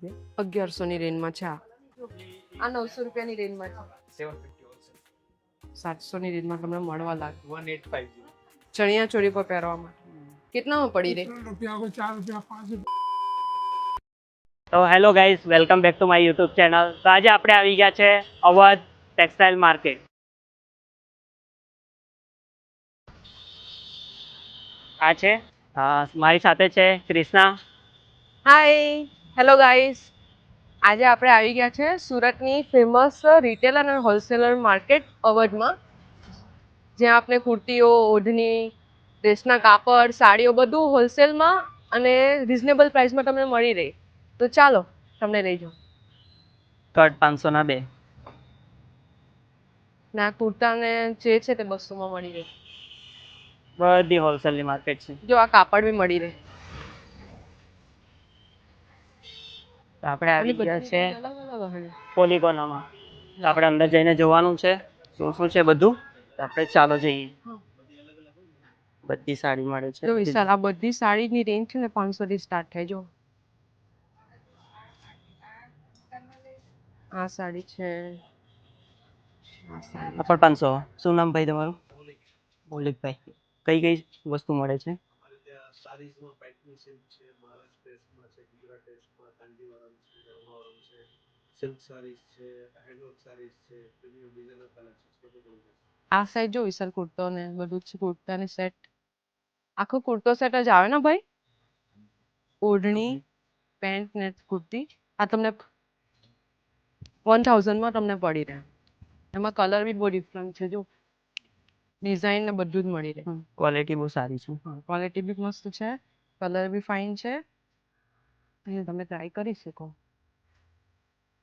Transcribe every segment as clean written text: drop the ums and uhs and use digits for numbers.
રૂપિયા 1100 ની રેન્જમાં છે. આ 900 રૂપિયાની રેન્જમાં છે. 750 700 ની રેન્જમાં તમને મળવા લાગે. 1850 ચણિયા ચોળી પર પહેરવામાં કેટલામાં પડી રહી? તો hello guys, welcome back to my YouTube channel. તો આજે આપણે આવી ગયા છે અવધ ટેક્સટાઇલ માર્કેટ. આ છે મારી સાથે છે ક્રિષ્ના. હાય, હેલો ગાઈસ. આજે આપણે આવી ગયા છે સુરતની ફેમસ રિટેલર અને હોલસેલર માર્કેટ અવધમાં, જ્યાં આપણે કુર્તીઓ, ઓઢણી, ડ્રેસના કાપડ, સાડીઓ બધું હોલસેલમાં અને રિઝનેબલ પ્રાઇસમાં તમને મળી રહે. તો ચાલો તમને લઈ જાઉં. કટ 500 ના 2. ના કુર્તાને જે છે તે 200માં મળી રહે. બધી હોલસેલની માર્કેટ છે. જો આ કાપડ બી મળી રહે. તો આપણે આવી ગયા છે અલગ અલગ હશે. પોલિકોનામાં. આપણે અંદર જઈને જોવાનું છે શું શું છે બધું. તો આપણે ચાલો જઈએ. બધી સાડી મળે છે. જો વિશાલ, આ બધી સાડીની રેન્જ છે ને 500 થી સ્ટાર્ટ થાય. જો આ સાડી છે, આ સાડી આ પણ 500. શું નામ ભાઈ તમારું? મૌલિકભાઈ. કઈ કઈ વસ્તુ મળે છે? સારીઝમાં પેટર્ન સિલ્ક છે, મહારાષ્ટ્ર ડ્રેસમાં છે, ગુજરાત ડ્રેસમાં, કાંજીવરમ છે, રઘુવરમ છે, સિલ્ક સારીઝ છે, હેન્ડવર્ક સારીઝ છે, પ્રીમિયમ ડિઝાઇનર કલેક્શન છે, બધું છે. આ સાઈડ જો વિશાલ, કુર્તો ને બધું જ છે. કુર્તાની સેટ, આખો કુર્તો સેટ જ આવે ને ભાઈ. ઓઢણી, પેન્ટ ને કુર્તી આ તમને 1000 માં તમને પડી રહે. એમાં કલર બી બહુ ડિફરન્ટ છે. જો ડિઝાઇન ને બધું જ મળી રહે. ક્વોલિટી બહુ સારી છે. ક્વોલિટી બી મસ્ત છે, કલર બી ફાઇન છે. અહીંયા તમે ટ્રાય કરી શકો.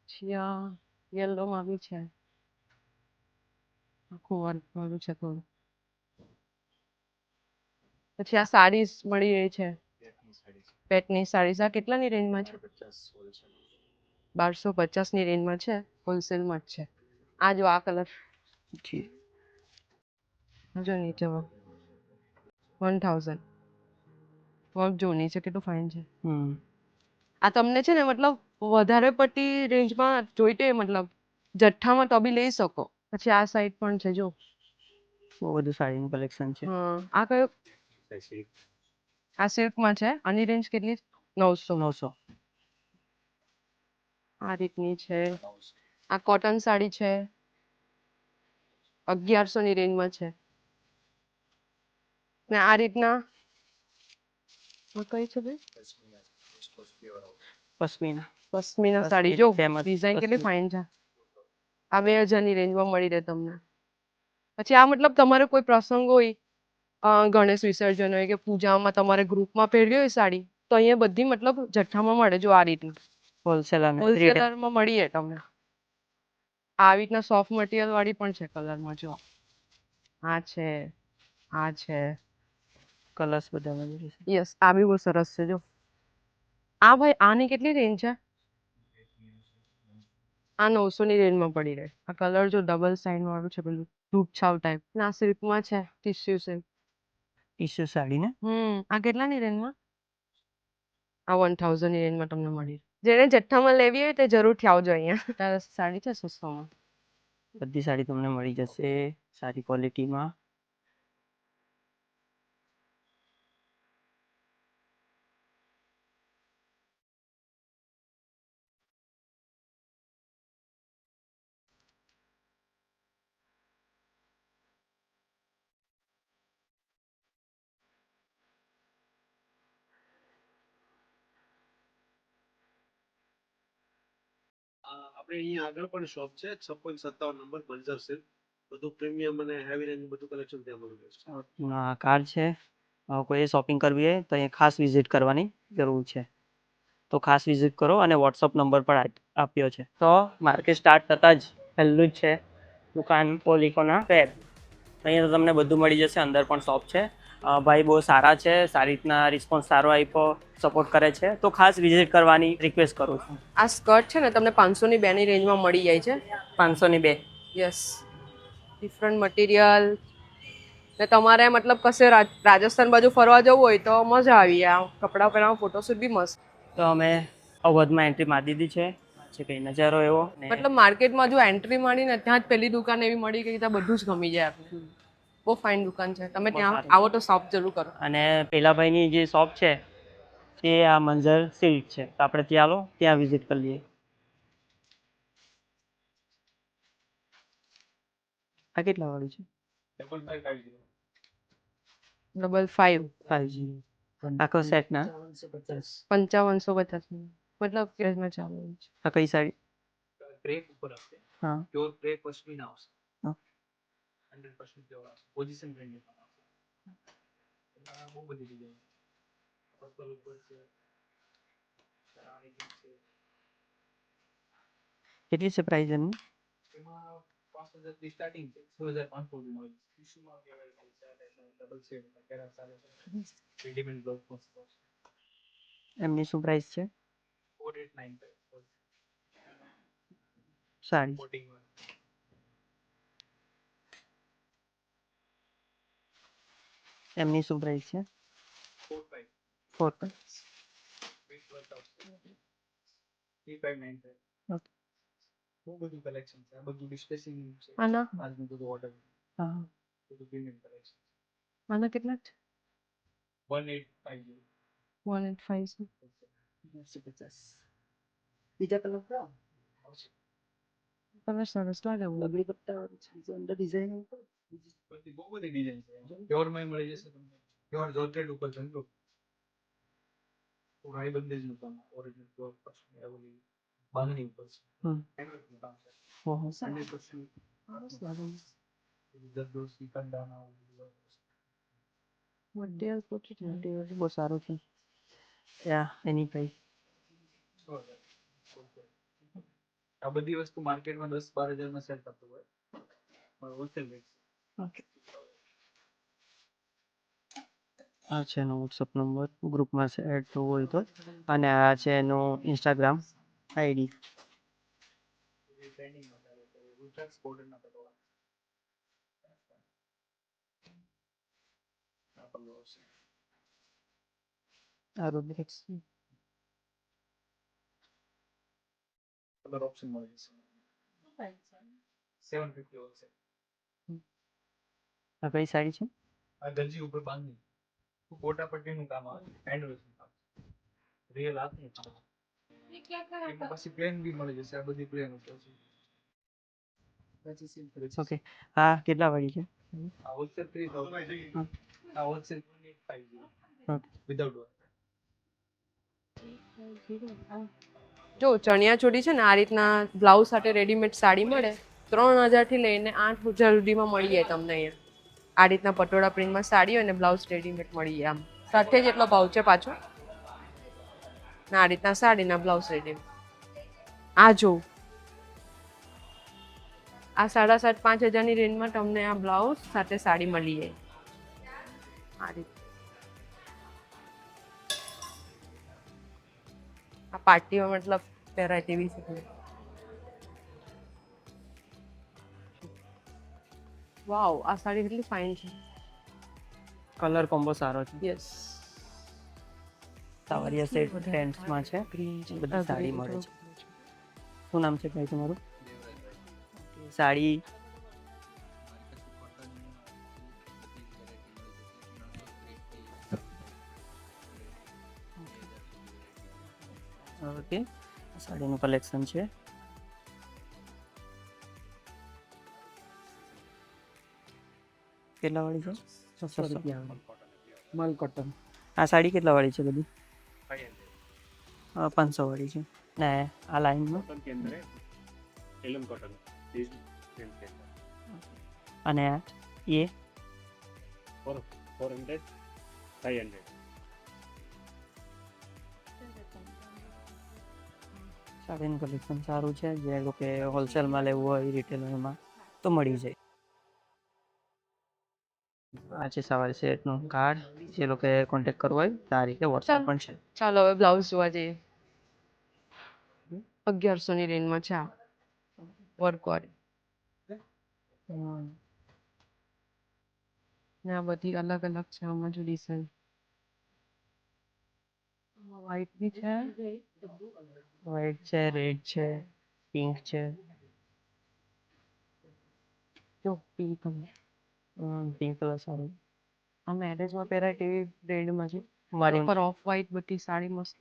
પછી આ યલોમાં બી છે, આખું વર્ક વાળું છે થોડું. પછી આ સાડીઝ મળી રહી છે, પેટની સાડીઝ. આ કેટલાની રેન્જમાં છે? 1250 ની રેન્જમાં છે, હોલસેલમાં જ છે. આ જો આ કલર જો નીચે 1000 વર્ક જો નીચે કેટલું ફાઇન છે. આ તમને છે ને મતલબ વધારે પડતી રેન્જમાં જોઈતી હોય, મતલબ જથ્થામાં તો બી લઈ શકો. પછી આ સાઈડ પણ છે જો, બહુ બધું સાડીનું કલેક્શન છે. આ કયો? આ સિલ્કમાં છે. આની રેન્જ કેટલી? 900. આ રીતની છે. આ કોટન સાડી છે, 1100 ની રેન્જમાં છે. ને આ રીતના આ કઈ છે ભાઈ? પશ્મિના સાડી. જો ડિઝાઇન કેટલી ફાઇન છે. આ 2000 ની રેન્જમાં મળી રહે તમને. પછી આ મતલબ તમારે કોઈ પ્રસંગ હોય, ગણેશ વિસર્જન હોય કે પૂજામાં તમારે ગ્રુપમાં પહેરવી હોય સાડી, તો અહીંયા બધી મતલબ જથ્થામાં મળે. જો આ રીતની હોલસેલરમાં મળી રહે તમને. આવી રીતના સોફ્ટ મટીરિયલ વાળી પણ છે કલરમાં. જો આ છે, આ છે, કલર્સ બધા મળી રહેશે. યસ. આ બી બહુ સરસ છે. જો આ ભાઈ, આની કેટલી રેન્જ છે? આ 900 ની રેન્જમાં પડી રહે. આ કલર જો ડબલ સાઇન વાળું છે, પેલું ધૂપછાવ ટાઈપ. આ સિલ્કમાં છે, ટીસ્યુ સિલ્ક. ટીસ્યુ સાડી ને આ કેટલાની રેન્જમાં? આ 1000 ની રેન્જમાં તમને મળી. જેને જથ્થામાં લેવી હોય તે જરૂરથી આવજો અહીંયા. તારે સાડી છે સસ્તામાં. બધી સાડી તમને મળી જશે સારી ક્વોલિટીમાં. આપણે અહીંયા આગળ પણ શોપ છે, 5657 નંબર, બંજર સિલ્ક. બધું પ્રીમિયમ અને હેવી રેન્જ બધું કલેક્શન ત્યાં મળી રહેશે. કાર્ડ છે. કોઈ શોપિંગ કરવી હોય તો અહીંયા ખાસ વિઝિટ કરવાની જરૂર છે. તો ખાસ વિઝિટ કરો અને વોટ્સઅપ નંબર પણ આપ્યો છે. તો માર્કેટ સ્ટાર્ટ થતાં જ પહેલું જ છે દુકાન પોલિકોના ફેર. અહીંયા તો તમને બધું મળી જશે. અંદર પણ શોપ છે. ભાઈ બહુ સારા છે, સારી રીતના રિસ્પોન્સ સારો આપ્યો, સપોર્ટ કરે છે. તો ખાસ વિઝિટ કરવાની રિક્વેસ્ટ કરું છું. આ સ્કર્ટ છે ને તમને 500 ની 2 ની રેન્જમાં મળી જાય છે. 500 ની 2. યસ. Different material. ને તમારે મતલબ કશે રાજસ્થાન બાજુ ફરવા જવું હોય તો મજા આવી. આ કપડાં પહેરવામાં ફોટોશૂટ બી મસ્ત. તો અમે અવધમાં એન્ટ્રી મારી દીધી છે છે કઈ નજારો એવો ને મતલબ માર્કેટમાં જો એન્ટ્રી મળી ને ત્યાં જ પહેલી દુકાન એવી મળી ગઈ ત્યાં બધું જ ગમી જાય આપણે. બહુ ફાઇન દુકાન છે, તમે ત્યાં આવો તો શોપ જરૂર કરો. અને પેલા ભાઈની જે શોપ છે તે આ મંઝર સિલ્ક છે, તો આપણે ત્યાં લો ત્યાં વિઝિટ કરી લઈએ. આ કેટલા વાળું છે? 5550. 55 5G આખો સેટ ના 5550 મતલબ કેસમાં ચાલે છે. આ કઈ સાડી? ક્રેપ ઉપર આવશે, હા પ્યોર ક્રેપ પશ્મિના આવશે, હા. 100% પ્યોર આવશે, પોઝિશન બ્રાન્ડેડ આવશે. આ બહુ બધી ડિઝાઇન પર્પલ ઉપર છે, રાણી પિંક છે, કેટલી છે પ્રાઇસ એની? એમાં 5000 થી સ્ટાર્ટિંગ છે, 6500 સુધી મળે છે. ટીશ્યુમાં કહેવાય છે, ડબલ શેડ વગેરે ચાલે છે, રેડીમેડ બ્લાઉઝ પણ છે. એમની શું પ્રાઇસ છે? 4895 સાડી કોટિંગ વાળા. એમની શું પ્રાઇસ છે? 45 4 પર with work આવશે, 3595. ઓકે. બહુ બધું કલેક્શન છે, આ બધું ડિસ્કસિંગ છે. આના આજનું બધું ઓર્ડર હા બધું પ્રીમિયમ કલેક્શન. આના કેટલા છે? 1850 185 બીજા કલર આવશે. તમે સરસ લાગે લગડી પટ્ટા અંદર ડિઝાઇન બધી બહુ બધી ડિઝાઇન છે, પ્યોર માં મળી જશે તમને, પ્યોર જોર્જેટ ઉપર ધંધો રાઈ બંદેજનું કામ, ઓરિજિનલ પ્યોર પશ્મિના એવી બાંધણી ઉપર છે. હમ હેન્ડવર્કનું કામ છે, ઓહો 100% જરદોશી કંડાના મટીરિયલ પોચી છે. મટીરિયલ બહુ સારું છે. યા એની પ્રાઇસ આ બધી વસ્તુ માર્કેટમાં 10-12 હજારમાં સેલ થતું હોય, પણ હોલસેલ રેટ ઓકે. આ છે એનો વોટ્સઅપ નંબર, ગ્રુપમાં એડ થવું હોય તો, અને આ છે એનો ઇન્સ્ટાગ્રામ આઈડી. ટ્રેન્ડિંગમાં ચાલે છે, રુદ્રાક્ષ બોર્ડરના પટોળા આ પણ બહુ છે. આ રુદ્રેક્સ કલર ઓપ્શન મળી જશે, 750 હોલસેલ. આ કઈ સાડી છે? આ ગંજી ઉપર બાંધણી ગોટા પટ્ટીનું કામ આવે, હેન્ડવર્કનું કામ, રિયલ હાથનું કામ. એમાં પછી પ્લેન બી મળી જશે, આ બધી પ્લેન ઉપર છે. ઓકે. આ કેટલા વાળી છે? આ હોલસેલ 3000, આ હોલસેલ 1850 ઓકે. Without work. જો ચણિયા ચોળી છે ને આ રીતના બ્લાઉઝ સાથે રેડીમેડ સાડી મળે 3000 થી લઈને 8000 સુધીમાં મળી જાય તમને અહીંયા. આ રીતના પટોળા પ્રિન્ટમાં સાડી અને બ્લાઉઝ રેડીમેડ મળી જાય, આમ સાથે જ એટલો ભાવ છે પાછો. ને આ રીતના સાડીના બ્લાઉઝ રેડીમેડ. આ જો આ 7.5-5 હજારની રેન્જમાં તમને આ બ્લાઉઝ સાથે સાડી મળી જાય આ રીતે. આ પાર્ટીમાં મતલબ પહેરાય તેવી છે. વાવ, આ સાડી કેટલી ફાઇન છે. કલર કોમ્બો સારો છે. યસ. સાવરિયા સેટ ટ્રેન્ડ્સમાં છે, બધી સાડી મળે છે. શું નામ છે ભાઈ તમારું? સાડી ઓકે. સાડીનું કલેક્શન છે. કેટલા વાળી છે? 600 રૂપિયા. મલ કોટન. આ સાડી કેટલા વાળી છે બધી? 500 વાળી છે. ને આ લાઈનમાં અને આ એ 400, 500. સાડીનું કલેક્શન સારું છે, જે લોકો હોલસેલમાં લેવું હોય રિટેલરમાં તો મળી જાય. આ છે સવારે સેટનું કાર્ડ, જે લોકો કોન્ટેક્ટ કરવો હોય તો આ રીતે વોટ્સઅપ પણ છે. ચાલો હવે બ્લાઉઝ જોવા જઈએ. 1100 ની રેન્જમાં છે આ વર્ક વાળી. ને આ બધી અલગ અલગ છે આમાં જો ડિઝાઇન. વ્હાઈટ બી છે. વ્હાઈટ છે, રેડ છે, પિંક છે. જો પિંક પિંક કલર સારું. આ મેરેજમાં પહેરાય તેવી રેડમાં છે. Maroon પર ઓફ વ્હાઈટ બધી સાડી મસ્ત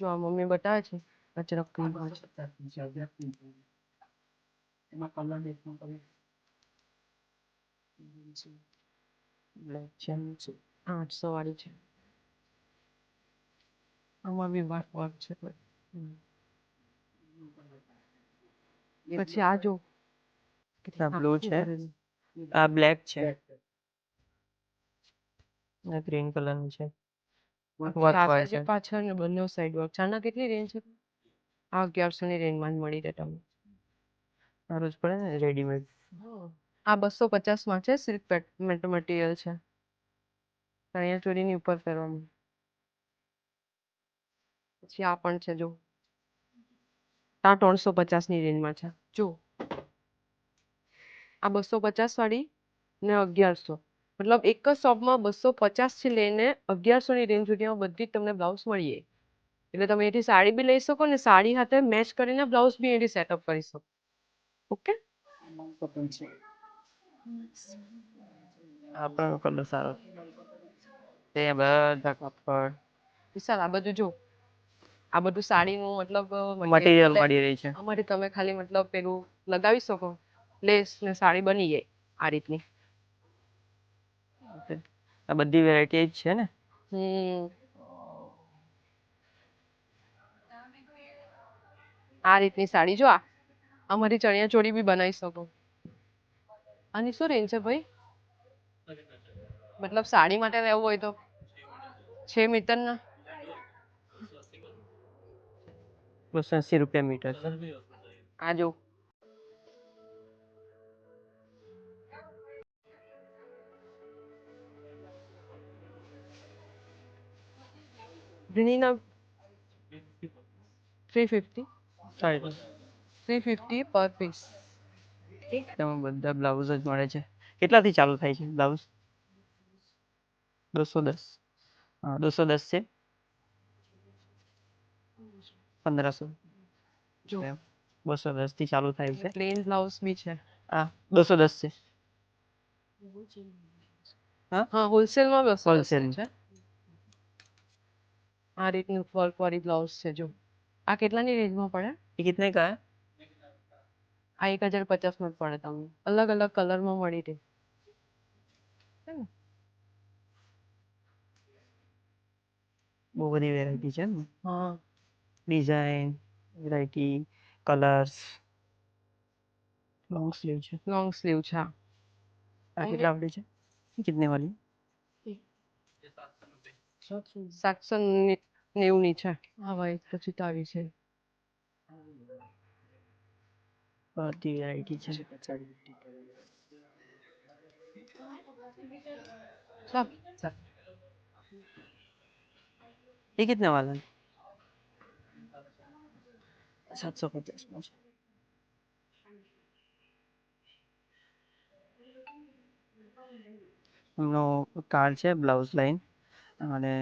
જો આ મમ્મી બતાવે છે અચરક ક્રીમમાં છે. બ્લેક છે. 800 વાળી છે. આમાં બી વર્ક છે. પછી આ જો બ્લુ છે. આ બ્લેક છે. આ ગ્રીન કલરનું છે. વર્ક હોય છે. પાછળ ને બંને સાઈડ વર્ક. ચાના કેટલી રેન્જ છે? આ 1100 ની રેન્જમાં જ મળી રહે તમને. સારું જ પડે ને રેડીમેડ. આ 250 માં છે. સિલ્ક મટીરિયલ છે. ચણિયા ચોળીની ઉપર પહેરવાનું. પછી આ પણ છે જો. આ 350 ની રેન્જમાં છે. જો આ 250 વાળી ને 1100. મતલબ એક જ શોપમાં 250 થી લઈને 1100 ની રેન્જ સુધીમાં બધી જ તમને બ્લાઉઝ મળી જાય. એટલે તમે એથી સાડી બી લઈ શકો ને સાડી સાથે મેચ કરીને બ્લાઉઝ બી એથી સેટઅપ કરી શકો. ઓકે. આ પણ કલર સારો છે. તે બધા કાપડ વિશાલ આ બધું જો. આ બધું સાડીનું મતલબ મટીરિયલ મળી રહી છે. અમારે તમે ખાલી મતલબ પેલું લગાવી શકો લેસ ને સાડી બની જાય આ રીતની. આ બધી વેરાયટી જ છે ને. આ રીતની સાડી જો આ અમારી ચણિયા ચોળી બી બનાવી શકો. આની શું રેન્જ છે ભાઈ? મતલબ સાડી માટે લેવું હોય તો 6 મીટરના 280 રૂપિયા મીટર. આ જો Vinina 350 350 પર પીસ. તેમાં બધા બ્લાઉઝ જ મળે છે. કેટલાથી ચાલુ થાય છે બ્લાઉઝ? 210. હા 210 છે. 1500. જો 210 થી ચાલુ થાય છે. પ્લેન બ્લાઉઝ બી છે. હા 210 છે. હા હોલસેલમાં 210 હોલસેલ છે. આ રીતનું વર્ક વાળી બ્લાઉઝ છે જો. આ કેટલાની રેન્જમાં પડે? ये कितने का है? આ 1050 માં પડે તમને. અલગ અલગ કલરમાં મળી રહે. બહુ બધી વેરાયટી છે ને. હા design variety colours. Long sleeve છે. લોંગ સ્લીવ છે આ. આ કેટલા વાળી છે? कितने वाली? 790 ની છે. હા ભાઈ પછી તો આવી છે. બધી વેરાયટી છે. ચાલ ये कितने वाला है? 750 में છે. એમનો કાર્ડ છે બ્લાઉઝ લાઈન અને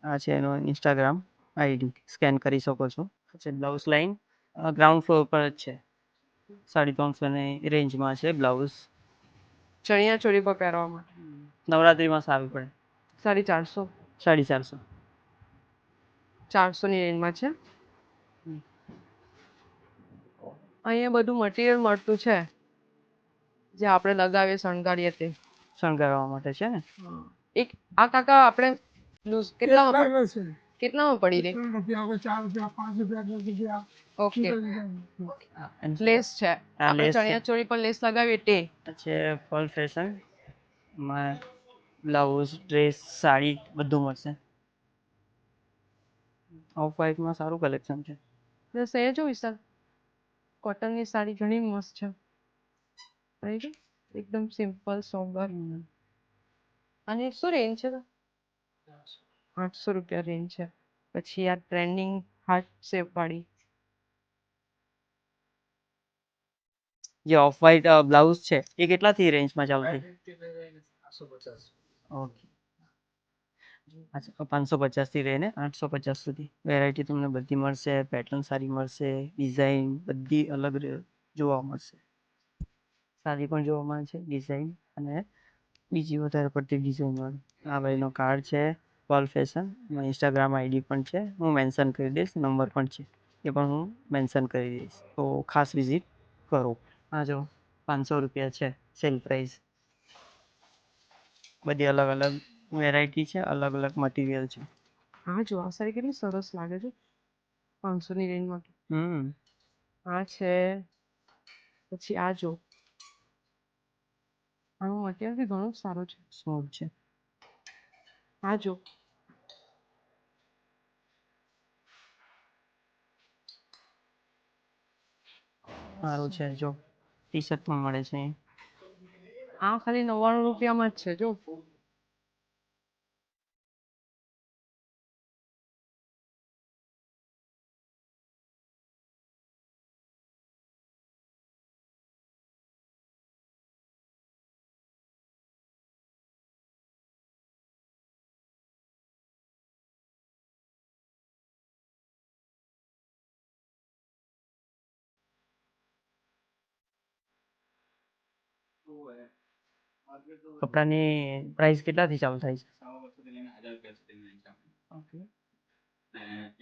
આ છે એનો ઇન્સ્ટાગ્રામ આઈડી સ્કેન કરી શકો છો. પછી બ્લાઉઝ લાઈન ગ્રાઉન્ડ ફ્લોર પર જ છે. 350 ની રેન્જમાં છે બ્લાઉઝ. ચણિયા ચોળી પર પહેરવા માટે નવરાત્રીમાં સારું પડે. 450 450. 400 ની રેન્જમાં છે. અહીંયા બધું મટીરિયલ મળતું છે જે આપણે લગાવીએ શણગારીએ તે. શણગારવા માટે છે ને. એક આ કાકા આપણે કેટલામાં પડી રહી? ઓકે લેસ છે. આ આપણે લેસ છે. ચણિયા ચોળી પર લેસ લગાવીએ તે. છે ફોલ ફેશન માં બ્લાઉઝ ડ્રેસ સાડી બધું મળશે. ઓફ વ્હાઈટમાં સારું કલેક્શન છે. બસ એ જો વિશાલ કોટનની સાડી ઘણી મસ્ત છે. રાઈટ એકદમ સિમ્પલ સોબર. અને શું રેન્જ છે? 800 રૂપિયા રેન્જ છે. પછી આ ટ્રેન્ડિંગ હાર્ટ શેપ વાળી જે ઓફ વ્હાઈટ બ્લાઉઝ છે એ કેટલાથી રેન્જમાં ચાલુ થાય? 850. ઓકે 550 થી લઈને 850 સુધી વેરાયટી તમને બધી મળશે. પેટર્ન સારી મળશે, ડિઝાઇન બધી અલગ જોવા મળશે. સારી પણ જોવા મળે છે ડિઝાઇન, અને બીજી વધારે પડતી ડિઝાઇન વાળી. આ ભાઈનો કાર્ડ છે પર્લ ફેશન, ઇન્સ્ટાગ્રામ આઈડી પણ છે, હું મેન્શન કરી દઈશ. નંબર પણ છે, એ પણ હું મેન્શન કરી દઈશ. તો ખાસ વિઝિટ કરો. હા જો 500 રૂપિયા છે સેલ પ્રાઇસ. બધી અલગ અલગ વેરાયટી છે, અલગ અલગ મટીરિયલ છે. હા જો આ સાડી કેટલી સરસ લાગે છે 500 ની રેન્જમાં. આ છે, પછી આ જો આનું મટીરિયલ બી ઘણું સારું છે, સ્મૂથ છે. આ જો સારું છે. જો ટી શર્ટ પણ મળે છે. આ ખાલી 99 રૂપિયામાં જ છે જો. કપડાની પ્રાઇસ કેટલાથી ચાલુ થાય છે? 100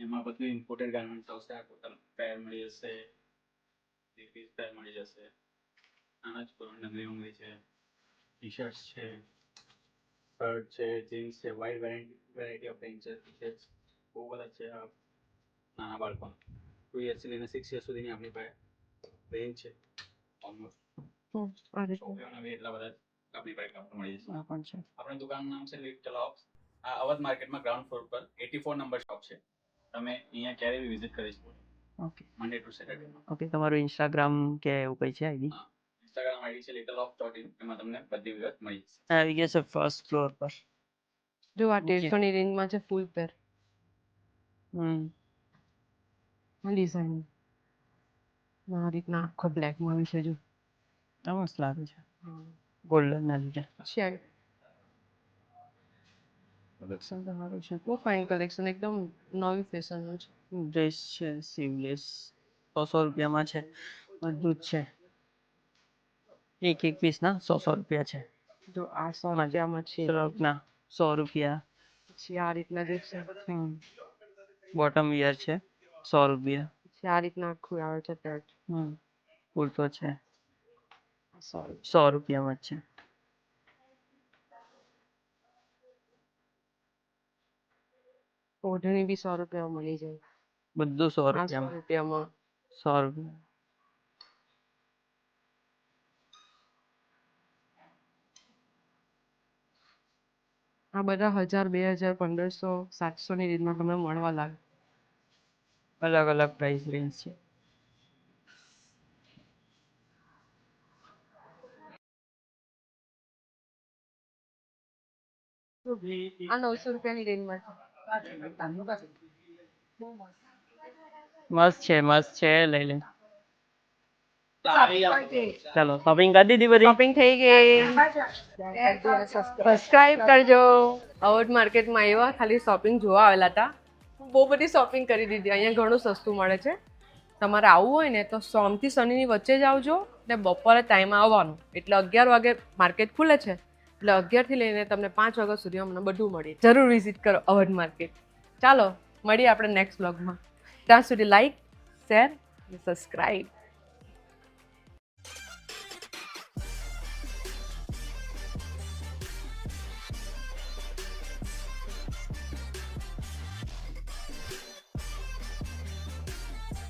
એમાં બધું ઇમ્પોર્ટેડ ગાર્મેન્ટ્સ આવશે. આ ટોટલ પેર મળી જશે, 3 પીસ પેર મળી જશે. આના જ ડંગરી ઉંગરી છે, ટી શર્ટ્સ છે, શર્ટ છે, જીન્સ છે, વાઇડ વેરાયટી ઓફ રેન્જ છે. ટી-શર્ટ્સ બહુ બધા છે. આ નાના બાળકો 2 યર્સથી લઈને 6 યર્સ સુધીની આપણી પાસે રેન્જ છે. ઓલમોસ્ટ આ રીતે છોકરીઓના બી એટલા બધા આપણી પાસે કપડાં મળી જશે. આ પણ છે. આપણી દુકાનનું નામ છે લિટલ ઓપ્સ. આ અવધ માર્કેટમાં ગ્રાઉન્ડ ફ્લોર પર 84 નંબર શોપ છે. તમે અહીંયા ક્યારે બી વિઝિટ કરી શકો છો, okay Monday to Saturday. Okay. તમારું ઇન્સ્ટાગ્રામ કે એવું કંઈ છે આઈડી? ઇન્સ્ટાગ્રામ આઈડી છે littleops.in. એમાં તમને બધી વિગત મળી જશે. આવી ગયા છે ફર્સ્ટ ફ્લોર પર. જો આ 150 ની રેન્જમાં છે ફૂલ પેર ડિઝાઇન. આ રીતના આખો બ્લેકમાં બી છે જો. આ મસ્ત લાગે છે ગોલ્ડન ના લીધે. છે કલેક્શન તો સારું છે, બહુ ફાઇન કલેક્શન, એકદમ નવી ફેશનનું છે. ડ્રેસ છે સીવલેસ, 100 રૂપિયામાં છે. બધું જ છે. એક પીસ ના 100 રૂપિયા છે. જો આ 100 રૂપિયામાં છે. ના 100 રૂપિયા. પછી આ રીતના જે છે બોટમ વિયર છે 100 રૂપિયા. પછી આ રીતના આખું આવે છે પેન્ટ. કુર્તો છે 100. 100 રૂપિયામાં જ છે. ઓઢણી બી 100 રૂપિયામાં મળી જાય. બધું 100 આ 100 રૂપિયામાં. રૂપિયામાં. 100 રૂપિયા. આ બધા 1000, 2000, 1500, 700 ની રેન્જમાં તમને મળવા લાગે. અલગ અલગ પ્રાઇસ રેન્જ છે. આ 900 રૂપિયાની રેન્જમાં છે. મસ્ત છે મસ્ત છે, લઈ લે. ચાલો શોપિંગ કરી દીધી બધી? શોપિંગ થઈ ગઈ. સબસ્ક્રાઇબ કરજો. અવધ માર્કેટમાં આવ્યા, ખાલી શોપિંગ જોવા આવેલા હતા. બહુ બધી શોપિંગ કરી દીધી. અહીંયા ઘણું સસ્તું મળે છે. તમારે આવવું હોય ને તો સોમથી શનિની વચ્ચે જ આવજો ને બપોરે ટાઈમ આવવાનું. એટલે 11 વાગે માર્કેટ ખુલે છે, એટલે 11 થી લઈને તમને 5 વાગ્યા સુધી અમને બધું મળે. જરૂર વિઝિટ કરો અવધ માર્કેટ. ચાલો મળીએ આપણે નેક્સ્ટ વ્લોગમાં. ત્યાં સુધી લાઈક, શેર અને સબસ્ક્રાઇબ.